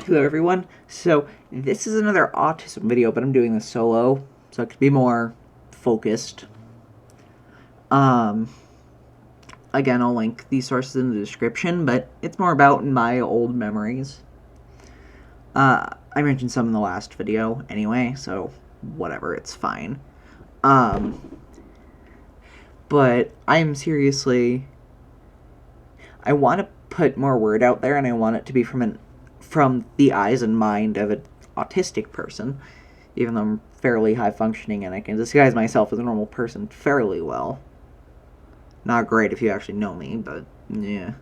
Hello everyone. So this is another autism video, but I'm doing this solo, so it could be more focused. Um, Again, I'll link these sources in the description, but it's more about my old memories. I mentioned some in the last video anyway, so whatever, it's fine. But I'm seriously, I want to put more word out there, and I want it to be from the eyes and mind of an autistic person, even though I'm fairly high functioning and I can disguise myself as a normal person fairly well. Not great if you actually know me, but yeah.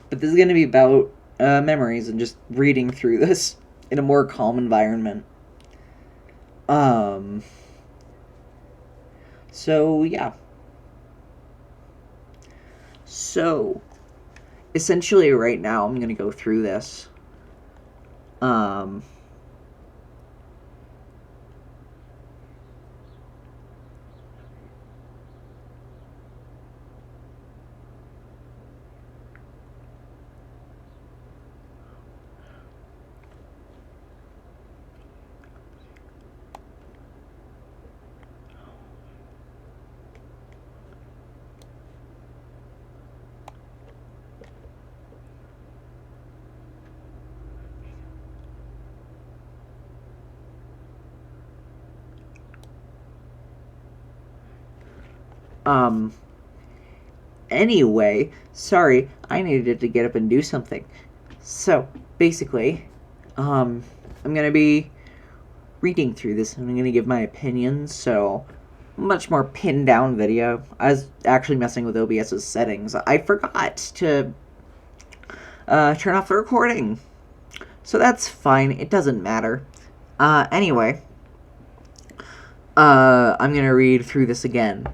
But this is going to be about memories and just reading through this in a more calm environment. So yeah. So essentially right now I'm going to go through this. Um um Anyway, sorry, I needed to get up and do something. So, basically, I'm gonna be reading through this and I'm gonna give my opinions, so much more pinned down video. I was actually messing with OBS's settings. I forgot to turn off the recording. So that's fine, it doesn't matter. Anyway, I'm gonna read through this again.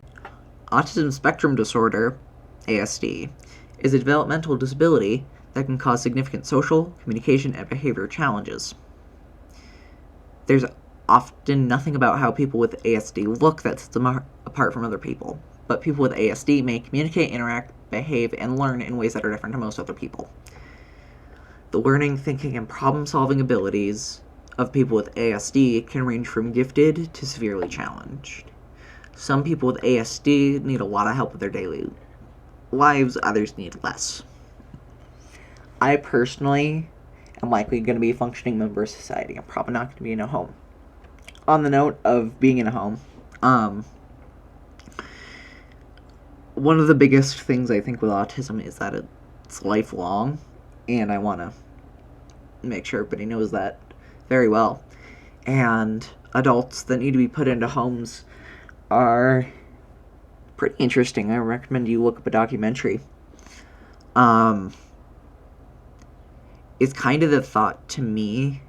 Autism spectrum disorder, ASD, is a developmental disability that can cause significant social, communication, and behavior challenges. There's often nothing about how people with ASD look that sets them apart from other people, but people with ASD may communicate, interact, behave, and learn in ways that are different to most other people. The learning, thinking, and problem-solving abilities of people with ASD can range from gifted to severely challenged. Some people with ASD need a lot of help with their daily lives, others need less. I personally am likely going to be a functioning member of society. I'm probably not going to be in a home. On the note of being in a home, one of the biggest things I think with autism is that it's lifelong, and I want to make sure everybody knows that very well. And adults that need to be put into homes are pretty interesting. I recommend you look up a documentary. It's kind of the thought to me,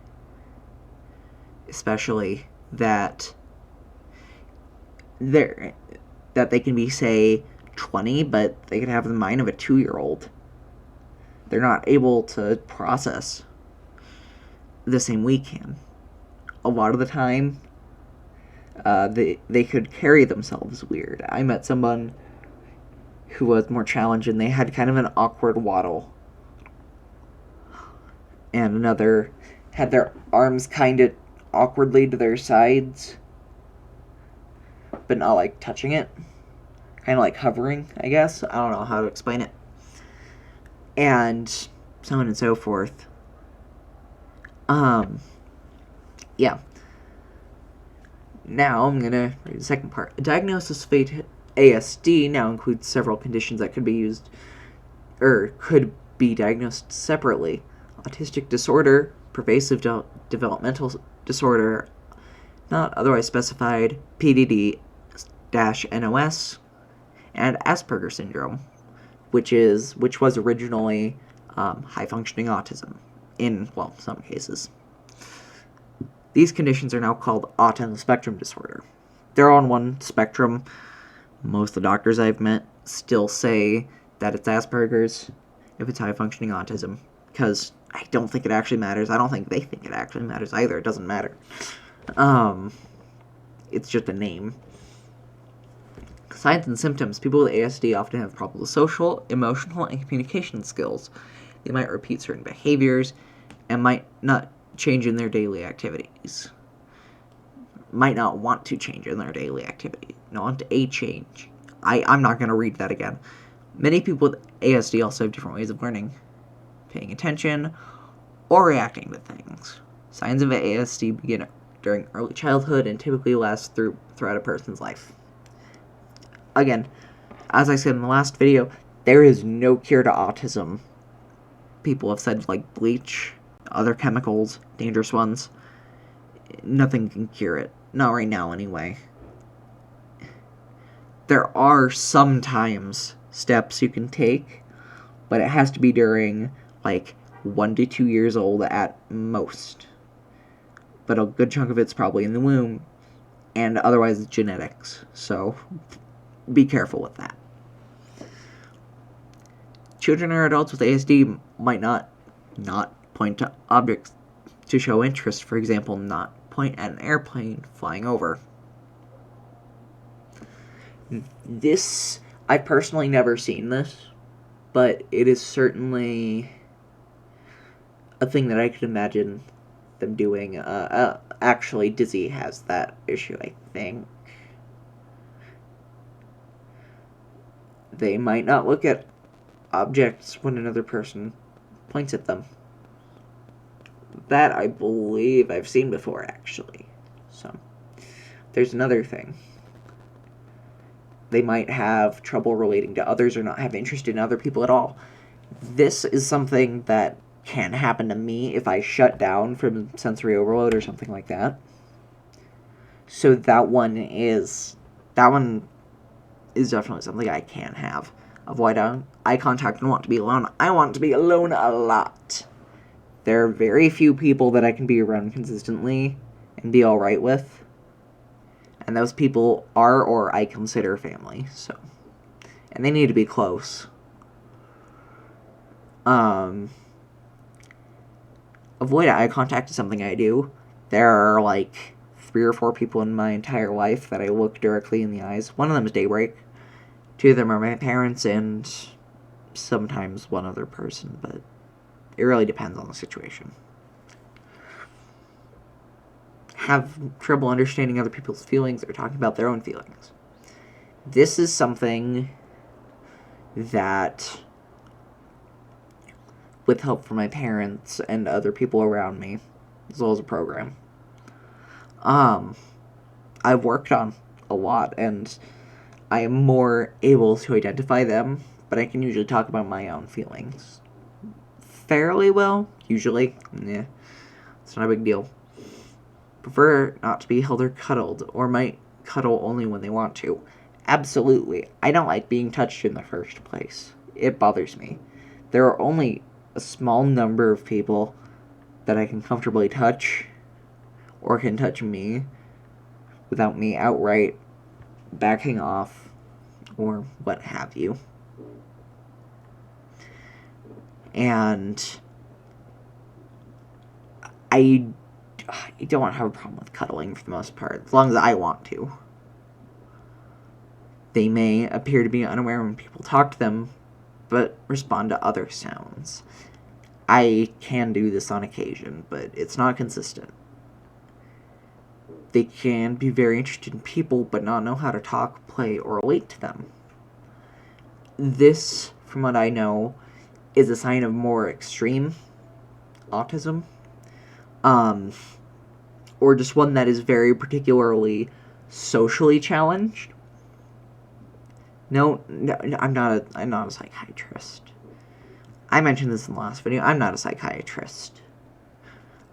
especially that they can be, say, 20, but they could have the mind of a 2-year-old. They're not able to process the same we can. A lot of the time, they could carry themselves weird. I met someone who was more challenged, and they had kind of an awkward waddle. And another had their arms kind of awkwardly to their sides, but not like touching it. Kind of like hovering, I guess. I don't know how to explain it. And so on and so forth. Yeah. Now I'm gonna read the second part. A diagnosis of ASD now includes several conditions that could be diagnosed separately. Autistic disorder, pervasive developmental disorder, not otherwise specified, PDD-NOS, and Asperger syndrome, which was originally high-functioning autism in, well, some cases. These conditions are now called autism spectrum disorder. They're on one spectrum. Most of the doctors I've met still say that it's Asperger's if it's high-functioning autism, because I don't think it actually matters. I don't think they think it actually matters either. It doesn't matter. It's just a name. Signs and symptoms. People with ASD often have problems with social, emotional, and communication skills. They might repeat certain behaviors and might not change in their daily activities. Might not want to change in their daily activity. Not want a change. I'm not going to read that again. Many people with ASD also have different ways of learning, paying attention, or reacting to things. Signs of ASD begin during early childhood and typically last throughout a person's life. Again, as I said in the last video, there is no cure to autism. People have said, like bleach, other chemicals, dangerous ones. Nothing can cure it. Not right now, anyway. There are sometimes steps you can take, but it has to be during, like, 1 to 2 years old at most. But a good chunk of it's probably in the womb, and otherwise it's genetics. So, be careful with that. Children or adults with ASD might not point to objects to show interest. For example, not point at an airplane flying over. This, I've personally never seen this, but it is certainly a thing that I could imagine them doing. Actually, Dizzy has that issue, I think. They might not look at objects when another person points at them. That, I believe, I've seen before, actually. So, there's another thing. They might have trouble relating to others or not have interest in other people at all. This is something that can happen to me if I shut down from sensory overload or something like that. So that one is definitely something I can have. Avoid eye contact and want to be alone. I want to be alone a lot. There are very few people that I can be around consistently and be alright with. And those people are, or I consider, family. So, and they need to be close. Avoid eye contact is something I do. There are like 3 or 4 people in my entire life that I look directly in the eyes. One of them is Daybreak. 2 of them are my parents and sometimes one other person, but it really depends on the situation. Have trouble understanding other people's feelings or talking about their own feelings. This is something that, with help from my parents and other people around me, as well as a program, I've worked on a lot, and I am more able to identify them, but I can usually talk about my own feelings fairly well, usually. Yeah, it's not a big deal. Prefer not to be held or cuddled, or might cuddle only when they want to. Absolutely. I don't like being touched in the first place. It bothers me. There are only a small number of people that I can comfortably touch, or can touch me, without me outright backing off, or what have you. And I don't have a problem with cuddling for the most part, as long as I want to. They may appear to be unaware when people talk to them, but respond to other sounds. I can do this on occasion, but it's not consistent. They can be very interested in people, but not know how to talk, play, or relate to them. This, from what I know, is a sign of more extreme autism. Or just one that is very particularly socially challenged. No, I'm not a psychiatrist. I mentioned this in the last video. I'm not a psychiatrist.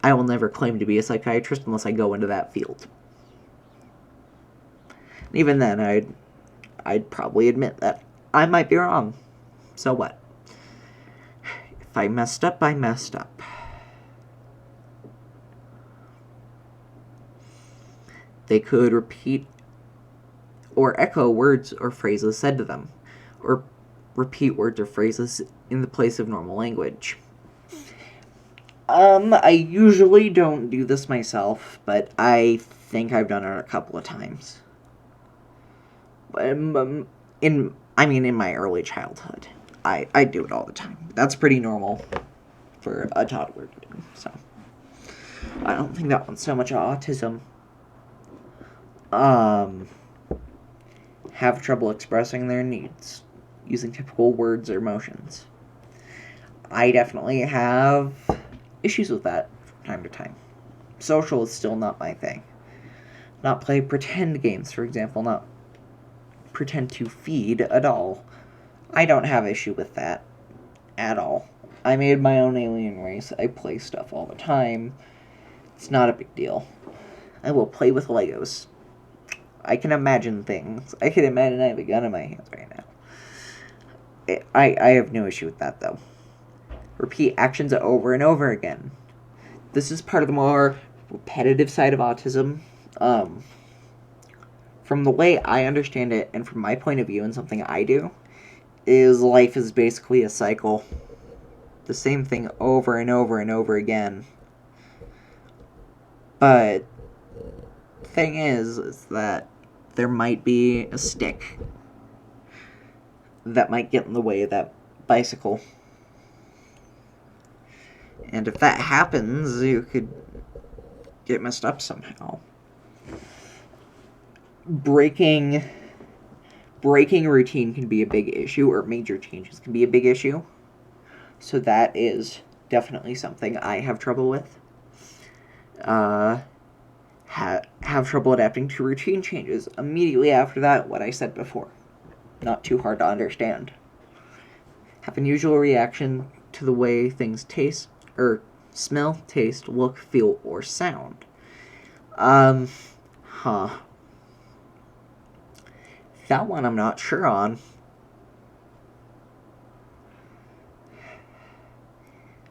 I will never claim to be a psychiatrist unless I go into that field. And even then, I'd probably admit that I might be wrong. So what? If I messed up, I messed up. They could repeat or echo words or phrases said to them, or repeat words or phrases in the place of normal language. I usually don't do this myself, but I think I've done it a couple of times. in my early childhood. I do it all the time. That's pretty normal for a toddler to do. So I don't think that one's so much autism. Have trouble expressing their needs using typical words or motions. I definitely have issues with that from time to time. Social is still not my thing. Not play pretend games, for example, not pretend to feed a doll. I don't have issue with that at all. I made my own alien race. I play stuff all the time. It's not a big deal. I will play with Legos. I can imagine things. I can imagine I have a gun in my hands right now. I have no issue with that, though. Repeat actions over and over again. This is part of the more repetitive side of autism. From the way I understand it, and from my point of view, and something I do, is life is basically a cycle. The same thing over and over and over again. But the thing is that there might be a stick that might get in the way of that bicycle. And if that happens, you could get messed up somehow. Breaking routine can be a big issue, or major changes can be a big issue. So that is definitely something I have trouble with. Have trouble adapting to routine changes. Immediately after that, what I said before. Not too hard to understand. Have an unusual reaction to the way things taste, or smell, taste, look, feel, or sound. That one I'm not sure on.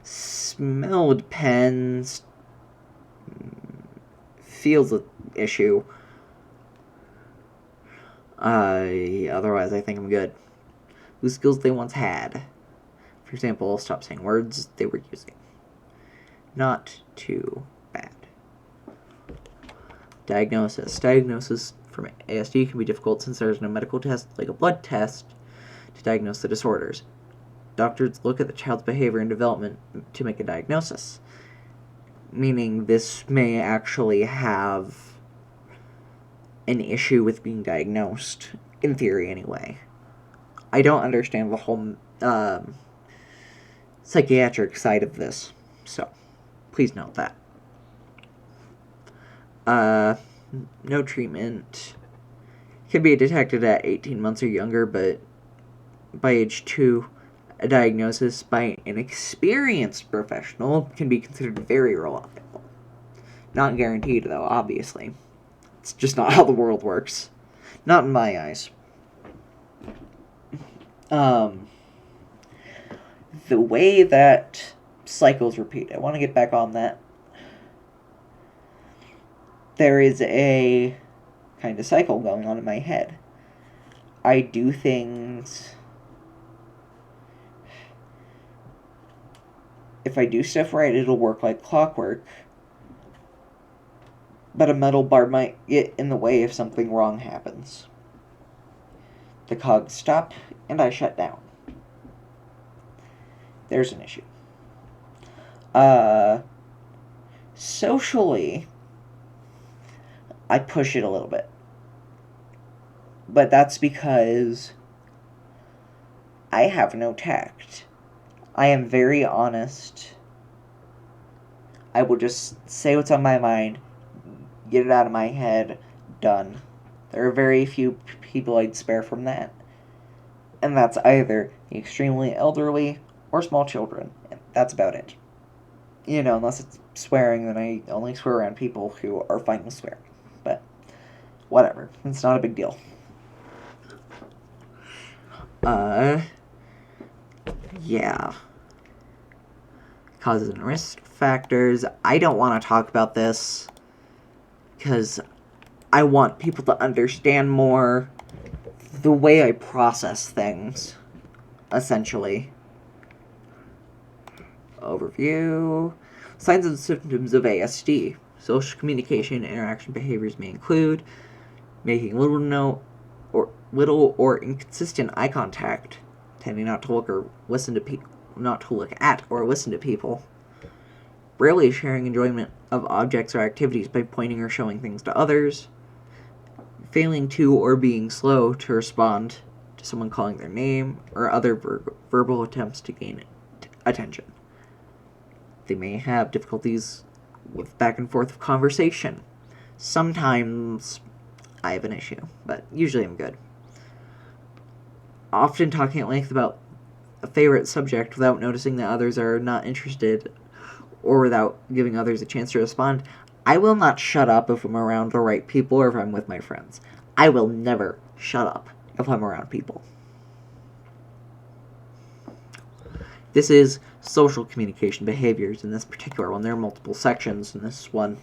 Smell depends. Feels an issue. Otherwise, I think I'm good. Whose skills they once had. For example, stop saying words they were using. Not too bad. Diagnosis. Diagnosis from ASD can be difficult since there is no medical test, like a blood test, to diagnose the disorders. Doctors look at the child's behavior and development to make a diagnosis, meaning this may actually have an issue with being diagnosed, in theory anyway. I don't understand the whole psychiatric side of this, so please note that. No treatment. Can be detected at 18 months or younger, but by age 2, a diagnosis by an experienced professional can be considered very reliable. Not guaranteed, though, obviously. It's just not how the world works. Not in my eyes. The way that cycles repeat, I want to get back on that. There is a kind of cycle going on in my head. I do things. If I do stuff right, it'll work like clockwork. But a metal bar might get in the way if something wrong happens. The cogs stop, and I shut down. There's an issue. Socially, I push it a little bit. But that's because I have no tact. I am very honest. I will just say what's on my mind, get it out of my head, done. There are very few people I'd spare from that. And that's either the extremely elderly or small children. And that's about it. You know, unless it's swearing, then I only swear around people who are fine with swearing. But whatever. It's not a big deal. Yeah. Causes and risk factors. I don't want to talk about this because I want people to understand more the way I process things, essentially. Overview. Signs and symptoms of ASD. Social communication and interaction behaviors may include making little little or inconsistent eye contact, tending not to look at or listen to people, rarely sharing enjoyment of objects or activities by pointing or showing things to others, failing to or being slow to respond to someone calling their name, or other verbal attempts to gain attention. They may have difficulties with back and forth of conversation. Sometimes I have an issue, but usually I'm good. Often talking at length about a favorite subject without noticing that others are not interested, or without giving others a chance to respond. I will not shut up if I'm around the right people or if I'm with my friends. I will never shut up if I'm around people. This is social communication behaviors in this particular one. There are multiple sections in this one.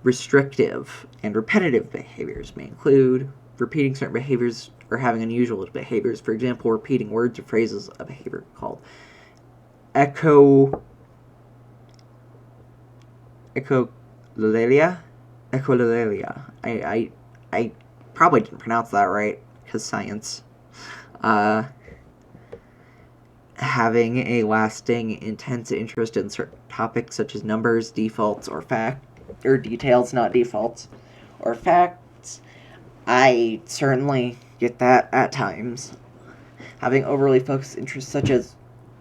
Restrictive and repetitive behaviors may include repeating certain behaviors or having unusual behaviors. For example, repeating words or phrases, a behavior called echolalia. I probably didn't pronounce that right because science. Having a lasting, intense interest in certain topics such as numbers, defaults, or details, not defaults, or facts. I certainly get that at times. Having overly focused interests such as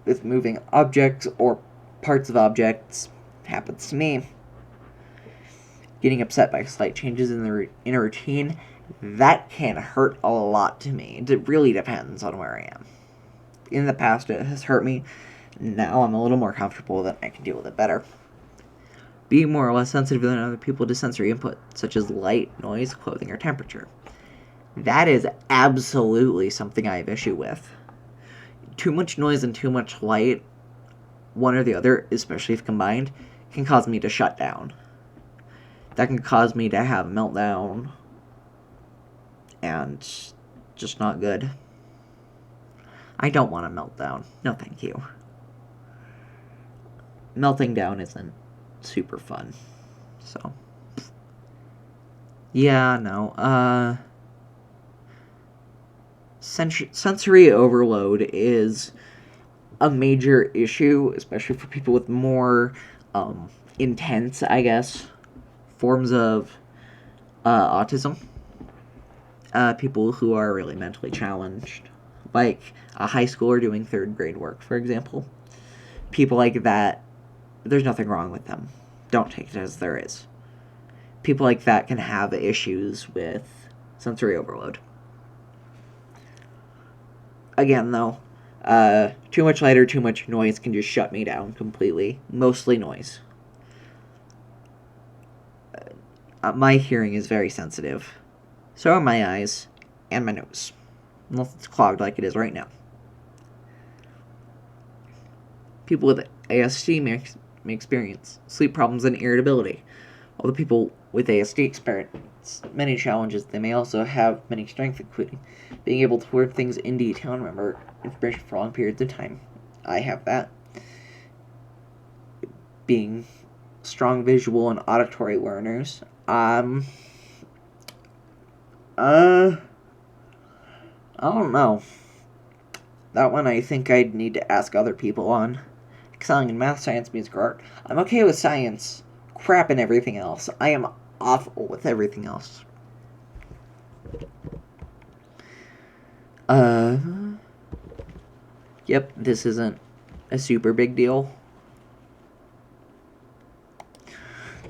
with moving objects or parts of objects happens to me. Getting upset by slight changes in a routine, that can hurt a lot to me. It really depends on where I am. In the past, it has hurt me. Now I'm a little more comfortable that I can deal with it better. Being more or less sensitive than other people to sensory input, such as light, noise, clothing, or temperature. That is absolutely something I have issue with. Too much noise and too much light, one or the other, especially if combined, can cause me to shut down. That can cause me to have a meltdown, and just not good. I don't want a meltdown. No, thank you. Melting down isn't super fun. So, yeah, no. Sensory overload is a major issue, especially for people with more intense, I guess, forms of autism. People who are really mentally challenged, like a high schooler doing third grade work, for example. People like that, there's nothing wrong with them. Don't take it as there is. People like that can have issues with sensory overload. Again, though, too much light or too much noise can just shut me down completely. Mostly noise. My hearing is very sensitive. So are my eyes and my nose. Unless it's clogged like it is right now. People with ASD may experience sleep problems and irritability. Although people with ASD experience many challenges, they may also have many strengths, including being able to learn things in detail and remember information for long periods of time. I have that. Being strong visual and auditory learners. I don't know. That one I think I'd need to ask other people on. Excelling in math, science, music, or art. I'm okay with science. Crap and everything else. I am awful with everything else. Yep, this isn't a super big deal.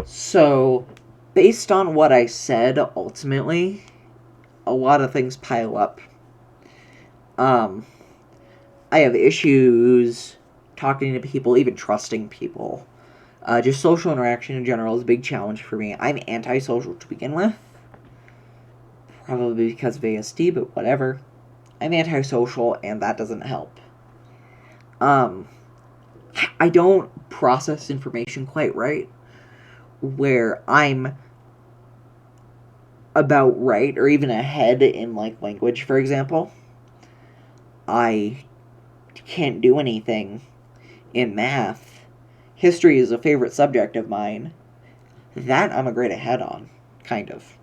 So, based on what I said, ultimately, a lot of things pile up. I have issues talking to people, even trusting people. Just social interaction in general is a big challenge for me. I'm antisocial to begin with. Probably because of ASD, but whatever. I'm antisocial, and that doesn't help. I don't process information quite right. Where I'm about right, or even ahead in, like, language, for example. I can't do anything in math. History is a favorite subject of mine. That I'm a grade ahead on, kind of.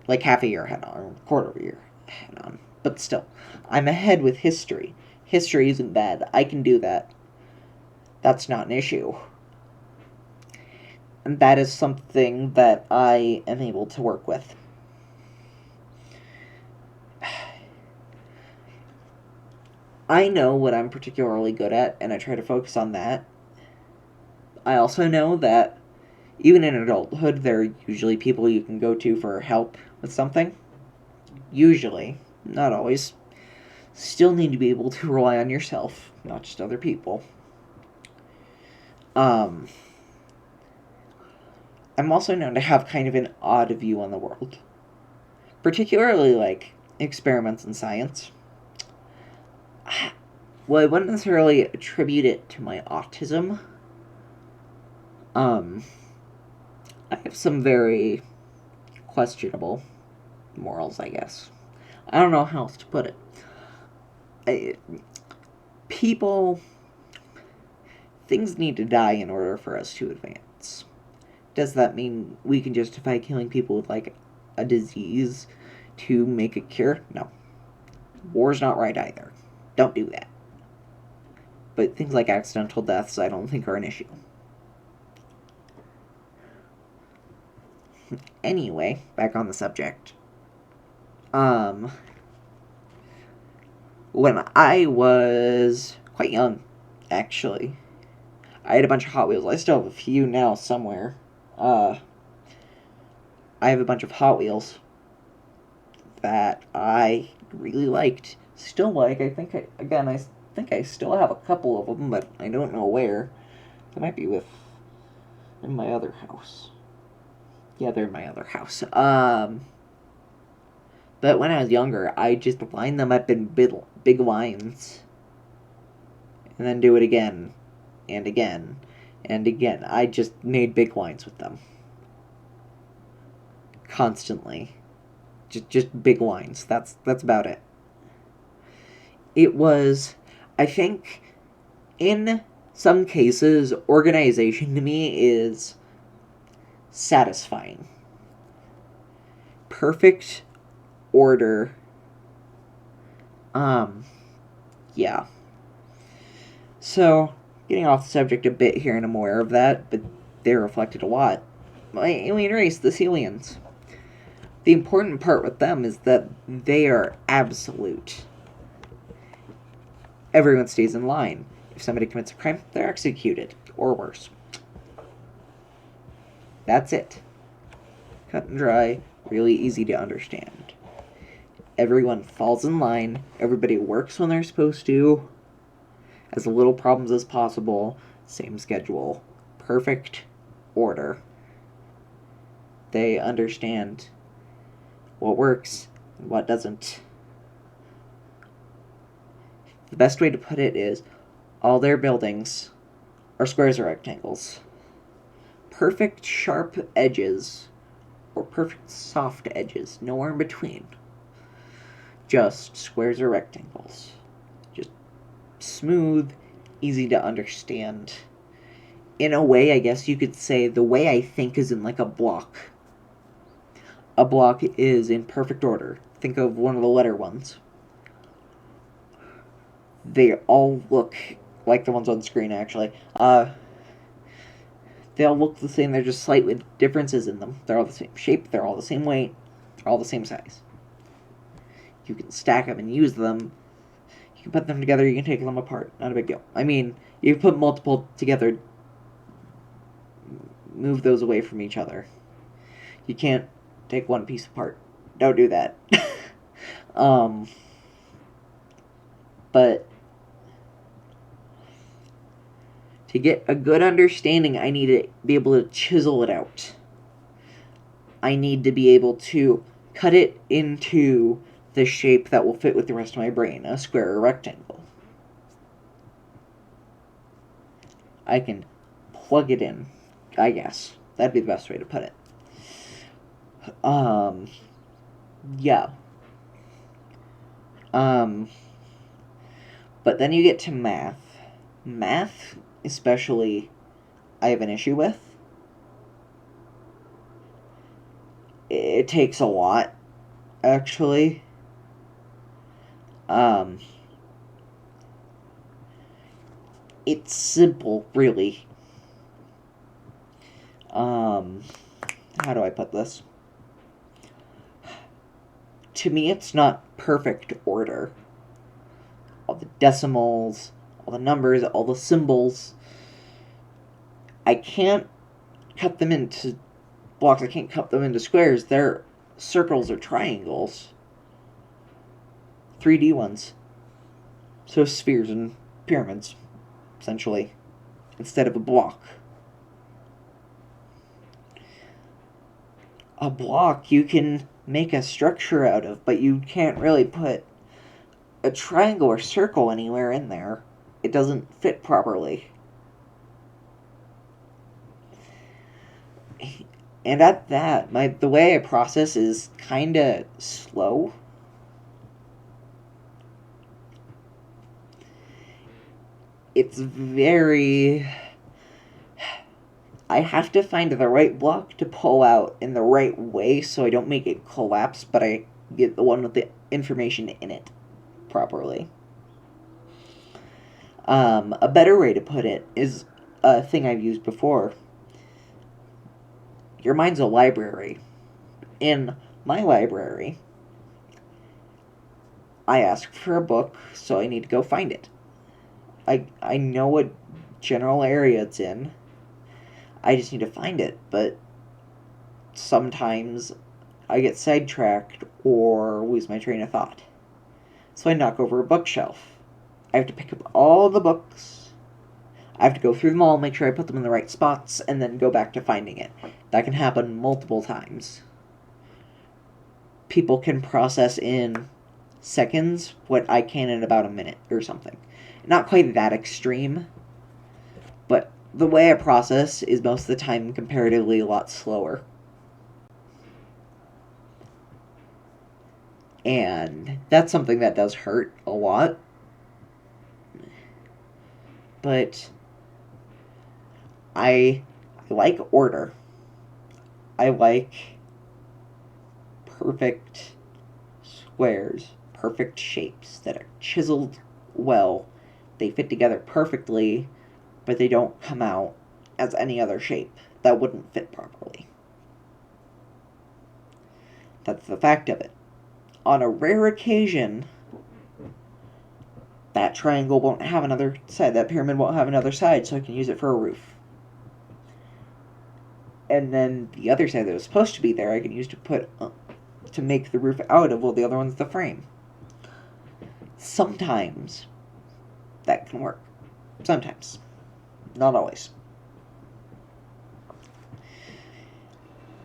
like half a year ahead on, or a quarter of a year ahead on. But still, I'm ahead with history. History isn't bad. I can do that. That's not an issue. And that is something that I am able to work with. I know what I'm particularly good at, and I try to focus on that. I also know that even in adulthood, there are usually people you can go to for help with something. Usually. Not always. Still need to be able to rely on yourself, not just other people. I'm also known to have kind of an odd view on the world. Particularly, like, experiments in science. Well, I wouldn't necessarily attribute it to my autism. I have some very questionable morals, I guess. I don't know how else to put it. Things need to die in order for us to advance. Does that mean we can justify killing people with, like, a disease to make a cure? No. War's not right either. Don't do that. But things like accidental deaths I don't think are an issue. Anyway, back on the subject. When I was quite young, actually, I had a bunch of Hot Wheels. I still have a few now somewhere. I have a bunch of Hot Wheels that I really liked. Still like. I think I still have a couple of them, but I don't know where. They might be in my other house. Yeah, they're in my other house. But when I was younger, I just line them up in big lines. And then do it again. And again. And again. I just made big lines with them. Constantly. Just big lines. That's about it. It was, I think, in some cases, organization to me is satisfying. Perfect order. Yeah. So, getting off the subject a bit here, and I'm aware of that, but they're reflected a lot. My alien race, the Celians. The important part with them is that they are absolute. Everyone stays in line. If somebody commits a crime, they're executed, or worse. That's it. Cut and dry, really easy to understand. Everyone falls in line, everybody works when they're supposed to, as little problems as possible, same schedule, perfect order. They understand what works and what doesn't. The best way to put it is, all their buildings are squares or rectangles. Perfect sharp edges, or perfect soft edges, nowhere in between. Just squares or rectangles. Just smooth, easy to understand. In a way, I guess you could say, the way I think is in like a block. A block is in perfect order. Think of one of the letter ones. They all look like the ones on screen, actually. They all look the same, they're just slightly differences in them. They're all the same shape, they're all the same weight, they're all the same size. You can stack them and use them. You can put them together, you can take them apart. Not a big deal. I mean, you can put multiple together, move those away from each other. You can't take one piece apart. Don't do that. But to get a good understanding, I need to be able to chisel it out. I need to be able to cut it into the shape that will fit with the rest of my brain, a square or rectangle. I can plug it in, I guess. That'd be the best way to put it. Yeah. But then you get to math. Math, especially, I have an issue with. It takes a lot, actually. It's simple, really. How do I put this? To me, it's not perfect order. All the decimals, all the numbers, all the symbols. I can't cut them into blocks. I can't cut them into squares. They're circles or triangles. 3D ones. So spheres and pyramids, essentially, instead of a block. A block you can make a structure out of, but you can't really put a triangle or circle anywhere in there. It doesn't fit properly. And at that, the way I process is kinda slow. It's very... I have to find the right block to pull out in the right way so I don't make it collapse, but I get the one with the information in it properly. A better way to put it is a thing I've used before. Your mind's a library. In my library, I ask for a book, so I need to go find it. I know what general area it's in. I just need to find it, but sometimes I get sidetracked or lose my train of thought. So I knock over a bookshelf. I have to pick up all the books. I have to go through them all, make sure I put them in the right spots, and then go back to finding it. That can happen multiple times. People can process in seconds what I can in about a minute or something. Not quite that extreme, but the way I process is most of the time comparatively a lot slower. And that's something that does hurt a lot. But I like order. I like perfect squares, perfect shapes that are chiseled well. They fit together perfectly, but they don't come out as any other shape that wouldn't fit properly. That's the fact of it. On a rare occasion, that triangle won't have another side, that pyramid won't have another side, so I can use it for a roof. And then the other side that was supposed to be there, I can use to make the roof out of, well, the other one's the frame. Sometimes that can work. Sometimes. Not always.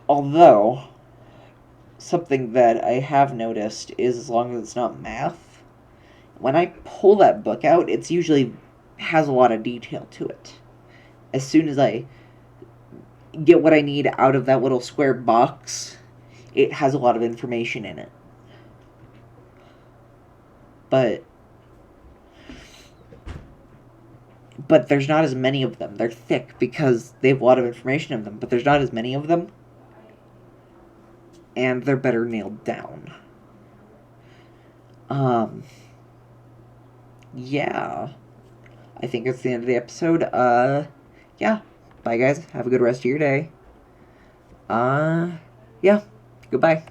Although, something that I have noticed is, as long as it's not math, when I pull that book out, it's usually has a lot of detail to it. As soon as I get what I need out of that little square box, it has a lot of information in it. But there's not as many of them. They're thick because they have a lot of information in them, but there's not as many of them. And they're better nailed down. Yeah. I think it's the end of the episode. Yeah. Bye, guys. Have a good rest of your day. Yeah. Goodbye.